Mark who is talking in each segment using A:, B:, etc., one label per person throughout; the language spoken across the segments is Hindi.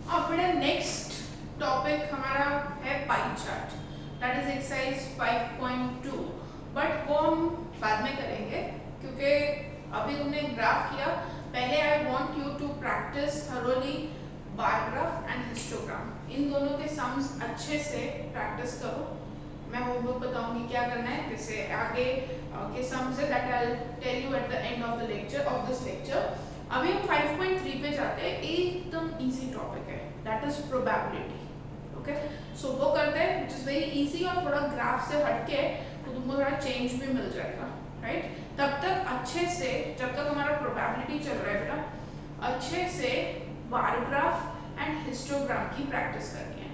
A: अब बेटा नेक्स्ट टॉपिक हमारा है pie chart, that is exercise 5.2। But वो हम बाद में करेंगे क्योंकि अभी तुमने ग्राफ किया। पहले I want you to practice thoroughly bar graph and histogram, इन दोनों के सम्स अच्छे से प्रैक्टिस करो। मैं होमवर्क बताऊंगी क्या करना है, जैसे आगे के सम्स है that I will tell you at the end of the lecture of this lecture. अभी हम 5.3 पे जाते हैं, एकदम इजी टॉपिक है, that is probability. Okay, so वो करते हैं विच इज वेरी इजी और थोड़ा ग्राफ से हटके, तो तुमको थोड़ा चेंज भी मिल जाएगा, राइट। तब तक अच्छे से, जब तक हमारा प्रोबेबिलिटी चल रहा है बेटा, अच्छे से बार ग्राफ एंड हिस्टोग्राम की प्रैक्टिस करनी है।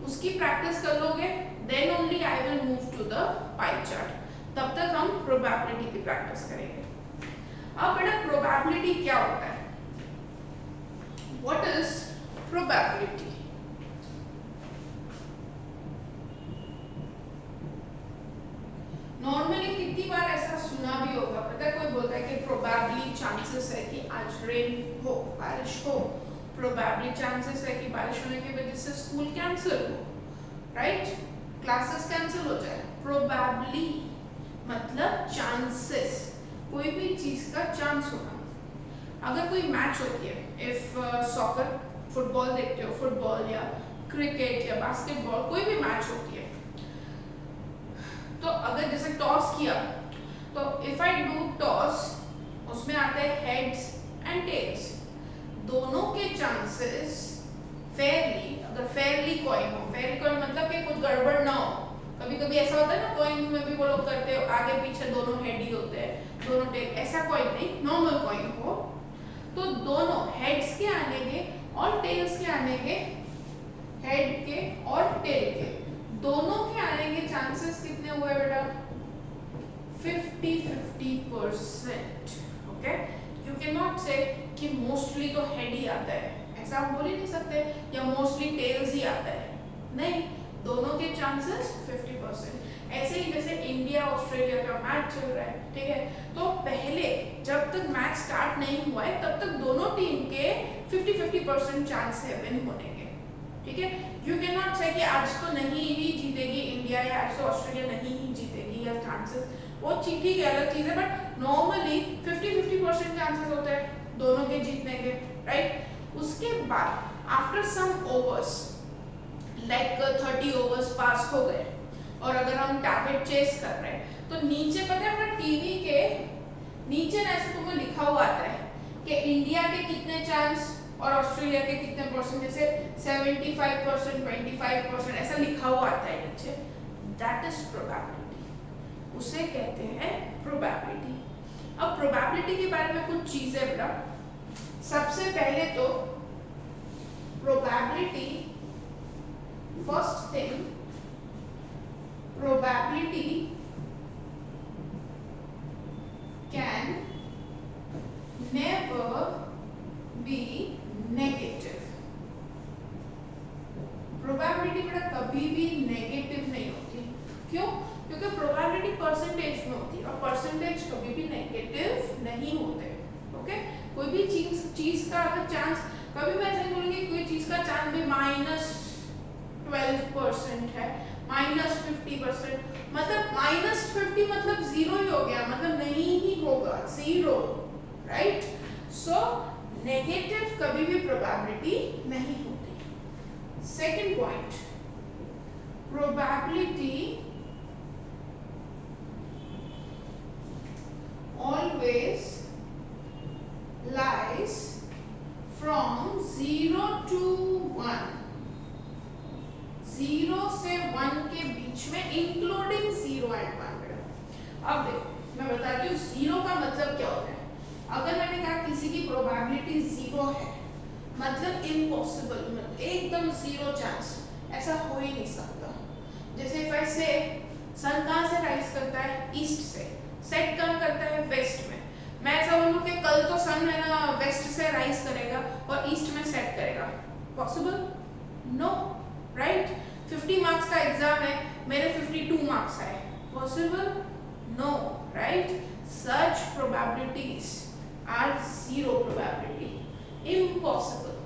A: उसकी प्रैक्टिस कर लोगे then only I will move to the pie chart. तब तक हम प्रोबेबिलिटी की प्रैक्टिस करेंगे। अब बेटा प्रोबेबिलिटी क्या होता है, व्हाट इज प्रोबेबिलिटी? नॉर्मली कितनी बार ऐसा सुना भी होगा, पता है, कोई बोलता है कि प्रोबेबली चांसेस है कि आज रेन हो, बारिश हो, प्रोबेबली चांसेस है कि बारिश होने की वजह से स्कूल कैंसिल हो, राइट, क्लासेस कैंसिल हो जाए। प्रोबेबली मतलब चांसेस, कोई भी चीज का चांस होना। अगर कोई मैच होती है, इफ सॉकर, फुटबॉल देखते हो, फुटबॉल या क्रिकेट या बास्केटबॉल, कोई भी मैच होती है, तो अगर जैसे टॉस किया, तो इफ आई डू टॉस, उसमें आते हैं हेड्स एंड टेल्स, दोनों के चांसेस फेयरली, अगर फेयरली कॉइन हो, फेयरली कॉइन मतलब कि कुछ गड़बड़ ना हो। कभी कभी ऐसा होता है ना, कॉइन में भी वो लोग करते हो आगे पीछे दोनों हेड ही होते हैं, दोनों टेल, ऐसा कॉइन नहीं, नॉर्मल कॉइन हो, तो दोनों हेड्स के आने के और टेल्स के आने के, हेड के और टेल के, दोनों के आने के चांसेस कितने हुए बेटा? 50-50%। ओके, यू कैन नॉट से कि मोस्टली तो हेड ही आता है, ऐसा हम बोल ही नहीं सकते, या मोस्टली टेल्स ही आता है, नहीं, दोनों के चांसेस 50%। ऐसे ही जैसे इंडिया ऑस्ट्रेलिया का मैच चल रहा है, ठीक है, तो पहले जब तक मैच स्टार्ट नहीं हुआ है तब तक दोनों टीम के 50-50% चांस है विन होने के, ठीक है। यू कैन नॉट से कि आज तो नहीं ही जीतेगी इंडिया या आज तो ऑस्ट्रेलिया नहीं ही जीतेगी, या चांसेस, वो ठीक है, अलग चीज है, बट नॉर्मली 50-50% चांसेस होते हैं दोनों के जीतने के, राइट। उसके बाद after some overs, like 30 overs pass हो गए, और अगर हम टारगेट चेस कर रहे हैं, तो नीचे पता है अपना टीवी के नीचे ऐसे तुमको लिखा हुआ आता है कि इंडिया के कितने चांस और ऑस्ट्रेलिया के कितने परसेंट, जैसे 75%, 25%, ऐसा लिखा हुआ आता है नीचे, दैट इज प्रोबेबिलिटी, उसे कहते हैं प्रोबेबिलिटी। अब प्रोबेबिलिटी के बारे में कुछ चीजें बेटा, सबसे पहले तो probability, first thing, probability can never be negative। Probability बेटा कभी भी नेगेटिव नहीं होती, क्यों? क्योंकि प्रोबेबिलिटी परसेंटेज में होती है, और परसेंटेज कभी भी नेगेटिव नहीं होते। ओके, कोई भी चीज का अगर चांस, कभी मैं ऐसे बोलूंगी कोई चीज का चांस भी -12% है, -50%, मतलब -50 मतलब जीरो ही हो गया, मतलब नहीं ही होगा, जीरो, राइट। सो नेगेटिव कभी भी प्रोबेबिलिटी नहीं होती। Second point, probability always lies from 0 to 1, 0 से 1 के बीच में, इंक्लूडिंग 0 and 1। अब देखो मैं बताती हूँ 0 का मतलब क्या होता है। अगर मैंने कहा किसी की प्रोबेबिलिटी 0 है, मतलब इम्पॉसिबल, मतलब एकदम 0 चांस, ऐसा हो ही नहीं सकता। जैसे इफ आई से सन कहाँ से राइज करता है? ईस्ट से। सेट कहाँ करता है? वेस्ट में। मैं ऐसा बोलूँ कि कल तो सन है ना वेस्ट से राइज करेगा और ईस्ट में सेट करेगा, पॉसिबल? No, right. 50 मार्क्स का एग्जाम है, मेरे 52 मार्क्स आए, possible? No, right. Such probabilities are 0 probability, impossible।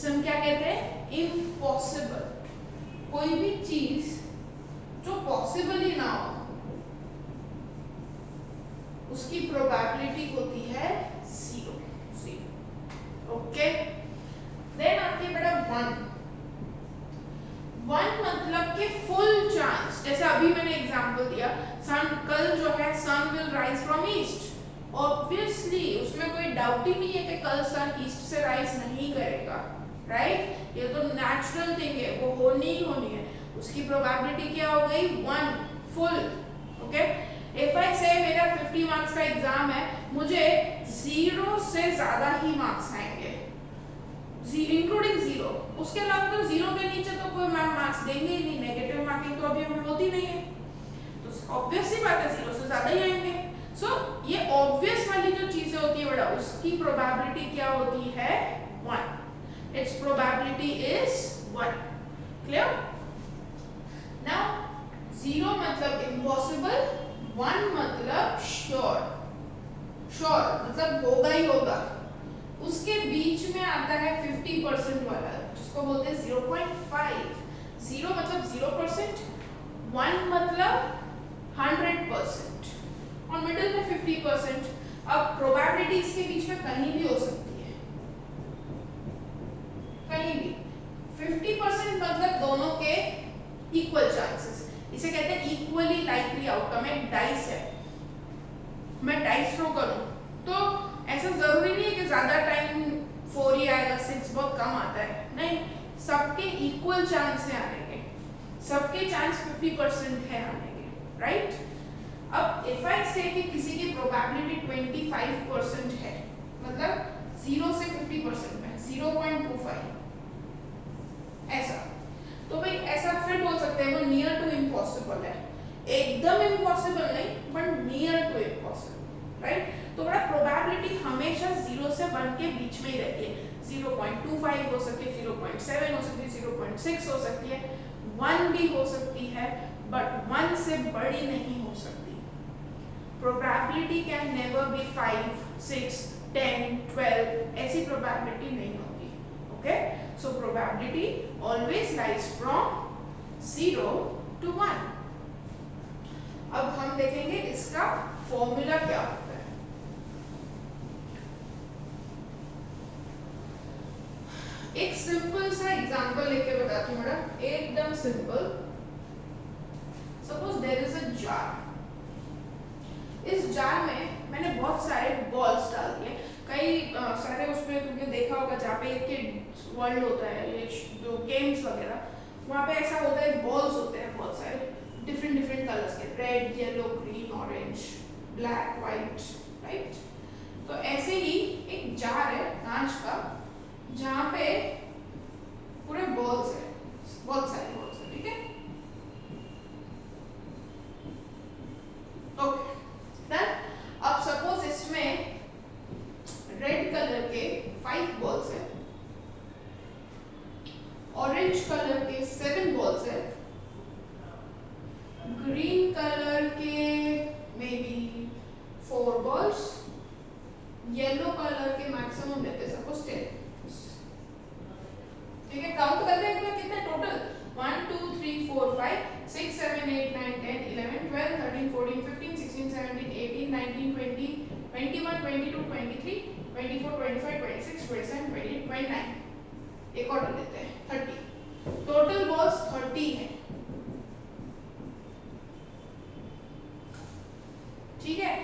A: इसे हम क्या कहते हैं, इम्पॉसिबल। कोई भी चीज जो पॉसिबल ही ना हो उसकी प्रोबेबिलिटी होती है 0। ओके, देन आती है बेटा 1 मतलब कि फुल चांस। जैसे अभी मैंने एग्जांपल दिया, सन कल जो है sun will rise from east, obviously उसमें कोई डाउट ही नहीं है कि कल सन ईस्ट से राइज नहीं करेगा, राइट? ये तो नेचुरल थिंग है, वो होनी ही होनी है। उसकी प्रोबेबिलिटी क्या हो गई, 1 फुल। ओके, इफ आई से मेरा 50 मार्क्स का एग्जाम है, मुझे 0 से ज्यादा ही मार्क्स आएंगे, इंक्लूडिंग 0। उसके अलावा तो 0 के नीचे तो कोई मार्क्स देंगे ही नहीं, नेगेटिव मार्किंग तो अभी हमें होती नहीं है, तो ऑब्वियस सी बात है 0 से ज्यादा ही आएंगे। सो ये ऑब्वियस वाली जो चीजें होती है बेटा, उसकी प्रोबेबिलिटी क्या होती है, 1। It's probability is 1। Clear? Now 0 मतलब इम्पॉसिबल, 1 मतलब श्योर। श्योर मतलब होगा ही होगा। उसके बीच में आता है 50% वाला, जिसको बोलते हैं 0.5। 0 मतलब 0%, 1 मतलब 100% और मिडिल में 50%। अब प्रोबेबिलिटी इसके बीच में कहीं भी हो सकती है, कहीं भी। 50% मतलब दोनों के इक्वल चांसेस, इसे कहते हैं इक्वली लाइकली आउटकम। एक डाइस है, मैं डाइस थ्रो करूं तो ऐसा जरूरी नहीं है कि ज्यादा टाइम 4 ही आएगा, 6 बहुत कम आता है, नहीं, सबके इक्वल चांस है आने के, सबके चांस 50% है आने के, राइट? अब इफ आई से कि किसी की प्रोबेबिलिटी 25% है, मतलब 0 से 50% में 0.25 ऐसा, तो भाई ऐसा फिर बोल सकते हैं वो नियर टू इम्पॉसिबल है। एकदम इम्पॉसिबल नहीं, but near to impossible, right? तो बड़ा प्रोबेबिलिटी हमेशा 0 से 1 के बीच में ही रहती है। 0.25 हो सकती है, 0.7 हो सकती है, 0.6 हो सकती है, 1 भी हो सकती है, बट 1 से बड़ी नहीं हो सकती। प्रोबेबिलिटी कैन नेवर बी 5, 6, 10, 12, ऐसी प्रोबेबिलिटी नहीं होती। Okay, so probability always lies from 0 to 1। अब हम देखेंगे इसका फॉर्मूला क्या होता है। एक सिंपल सा एग्जांपल लेके बताती हूँ मैडम, एकदम simple. Suppose there is a jar, इस जार में मैंने बहुत सारे बॉल्स डाल दिए, कई सारे उसमें तुमने देखा होगा जहाँ पे किड्स वर्ल्ड होता है, ये जो गेम्स वगैरह, वहाँ पे ऐसा होता है बॉल्स होते हैं बहुत सारे डिफरेंट डिफरेंट कलर्स के, red, yellow, green, orange, black, white, right? तो ऐसे ही एक जार है कांच का, जहाँ पे पूरे बॉल्स है, बहुत सारे बॉल्स है, ठीक है? Okay, done. अब सपोज इसमें रेड कलर के 5 बॉल्स है, ऑरेंज कलर के 7 बॉल्स है, ग्रीन कलर के may be 4 balls, yellow colour के मैक्सिमम रहते हैं सपोज 10। ठीक है, काउंट करते हैं एक बार कितने टोटल, 1 2 3 4 5 6 7 8 9 10 11 12 13 14 15 16 17 18 19 20 21 22 23 24 25 26 27 28 29, एक और लेते हैं 30। टोटल बॉल्स 30 है, ठीक है?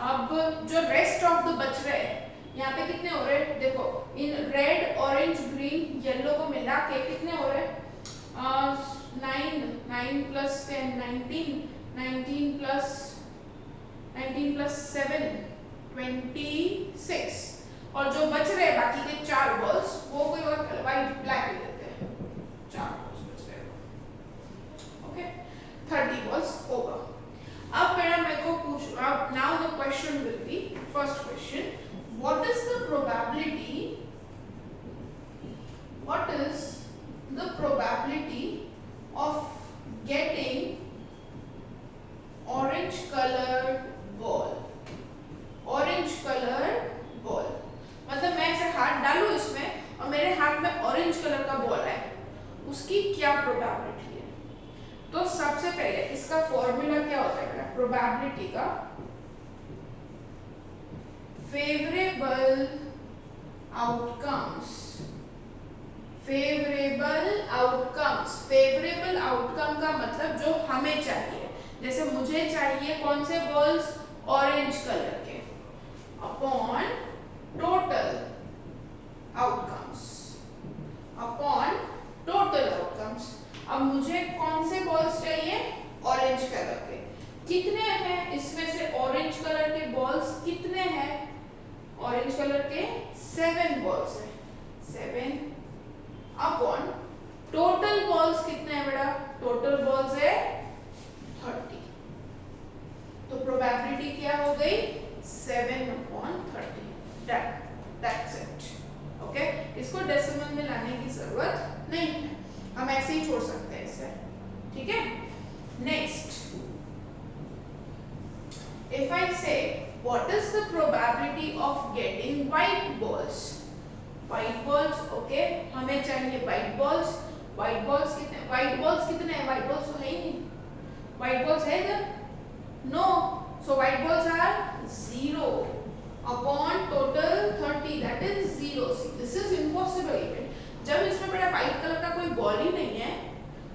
A: अब जो रेस्ट ऑफ द बच रहे हैं, यहाँ पे कितने हो रहे हैं, देखो in red, orange, green, yellow को मिला के कितने हो रहे हैं, 9 प्लस 10 19, 19 प्लस 7 26, और जो बच रहे हैं बाकी के 4 बॉल्स, वो कोई और वाइट ब्लैक ले लेते हैं, 4 बॉल्स बच रहे हैं। Okay, 30 balls over. अब मैडम मेरे को पूछ, अब now the question will be, first question, what is the probability of getting orange colored ball? orange colored ball मतलब मैं ऐसे हाथ डालूं इसमें और और मेरे हाथ में ऑरेंज कलर का बॉल है, उसकी क्या प्रोबेबिलिटी है? तो सबसे पहले इसका फॉर्मूला क्या होता है? प्रोबेबिलिटी का फेवरेबल आउटकम्स, फेवरेबल आउटकम का मतलब जो हमें चाहिए, जैसे मुझे चाहिए कौन से बॉल्स? ऑरेंज कलर के, अपॉन टोटल आउटकम्स, अब मुझे कौन से बॉल्स चाहिए? ऑरेंज कलर के। कितने हैं इसमें से? ऑरेंज कलर के बॉल्स कितने हैं? ऑरेंज कलर के 7 बॉल्स है, 7 अपॉन टोटल बॉल्स कितने हैं बेटा? टोटल बॉल्स है 30। तो प्रोबेबिलिटी क्या हो गई? 7/30। That's it. ओके, इसको डेसिमल में लाने की जरूरत नहीं है, हम ऐसे ही छोड़ सकते हैं इसे। ठीक है, next, if I say what is the probability of getting white balls? White balls, okay, हमें चाहिए white balls। white balls कितने हैं? white balls तो है ही नहीं। white balls है इधर? no, so white balls are 0 upon total 30, that is 0। this is impossible even। जब इसमें बड़ा white कलर का कोई बॉल ही नहीं है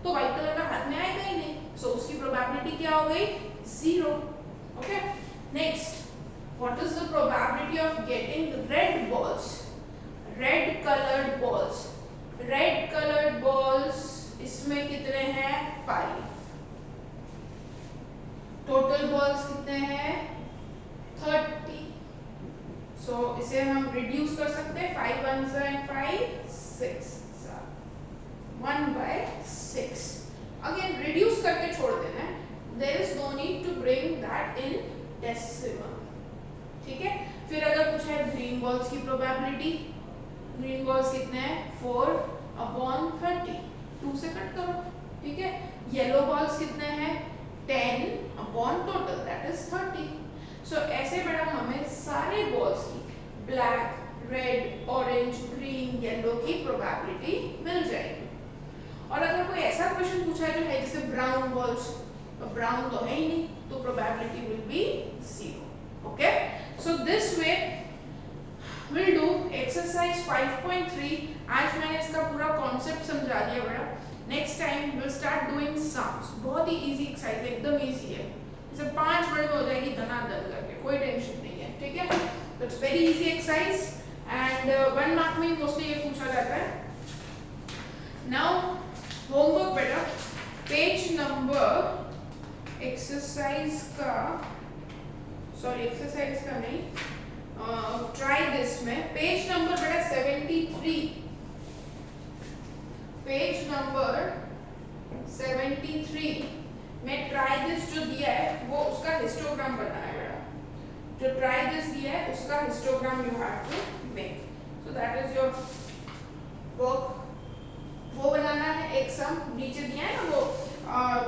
A: तो white कलर का हाथ में आएगा ही नहीं, so उसकी प्रोबेबिलिटी क्या हो गई? 0। okay, next, what is the probability of getting red balls? red colored balls इसमें कितने हैं? 5। टोटल बॉल्स कितने हैं? 30। सो इसे हम रिड्यूस कर सकते हैं, 5 1 and 5 6, 1/6। अगेन रिड्यूस करके छोड़ देना है, there is no need to bring that in decimal. ठीक है, फिर अगर कुछ है ग्रीन बॉल्स की प्रोबेबिलिटी, ग्रीन बॉल्स कितने हैं? 4/30, 2 से कट करो। ठीक है, येलो बॉल्स कितने हैं? 10 अपॉन टोटल, दैट इज 30। सो ऐसे बेटा हमें सारे बॉल्स की black, red, orange, green, yellow की प्रोबेबिलिटी मिल जाएगी। और अगर कोई ऐसा क्वेश्चन पूछा है जो है जैसे ब्राउन बॉल्स, तो ब्राउन तो है ही नहीं, तो probability will be 0। Okay, so this way will do exercise 5.3। आज मैंने इसका पूरा कॉन्सेप्ट समझा दिया बेटा। Next time will start doing sums. बहुत ही इजी एक्सरसाइज, एकदम इजी है, इसे 5 मिनट में हो जाएगी धनाधन करके, कोई टेंशन नहीं है। ठीक है, तो it's very easy exercise and 1 mark में मोस्टली ये पूछा जाता है। नाउ होमवर्क बेटा, पेज नंबर एक्सरसाइज का नहीं, ट्राई दिस में पेज नंबर बेटा 73, पेज नंबर 73 में ट्राई दिस जो दिया है वो उसका हिस्टोग्राम बनाना है बेटा। जो ट्राई दिस दिया है उसका histogram you have to make, so that is your work. वो बनाना है। एक सम नीचे दिया है ना, वो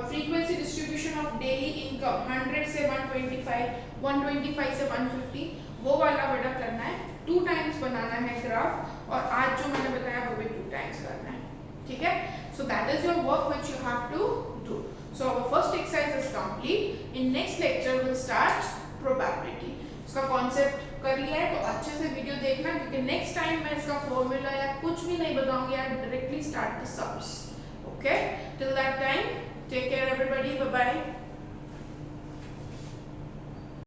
A: frequency distribution of daily income 100 से 125, 125 से 150, वो वाला बेटा करना है। 2 टाइम्स बनाना है ग्राफ, और आज जो मैंने बताया वो भी 2 टाइम्स करना है। ठीक है, so that is your work which you have to do. So our first exercise is complete. In next lecture will start probability. इसका कॉन्सेप्ट कर लिया है तो अच्छे से वीडियो देखना, क्योंकि नेक्स्ट टाइम मैं इसका फॉर्मूला या कुछ भी नहीं बताऊंगी, I directly start the sums. Okay, till that time take care everybody, bye bye.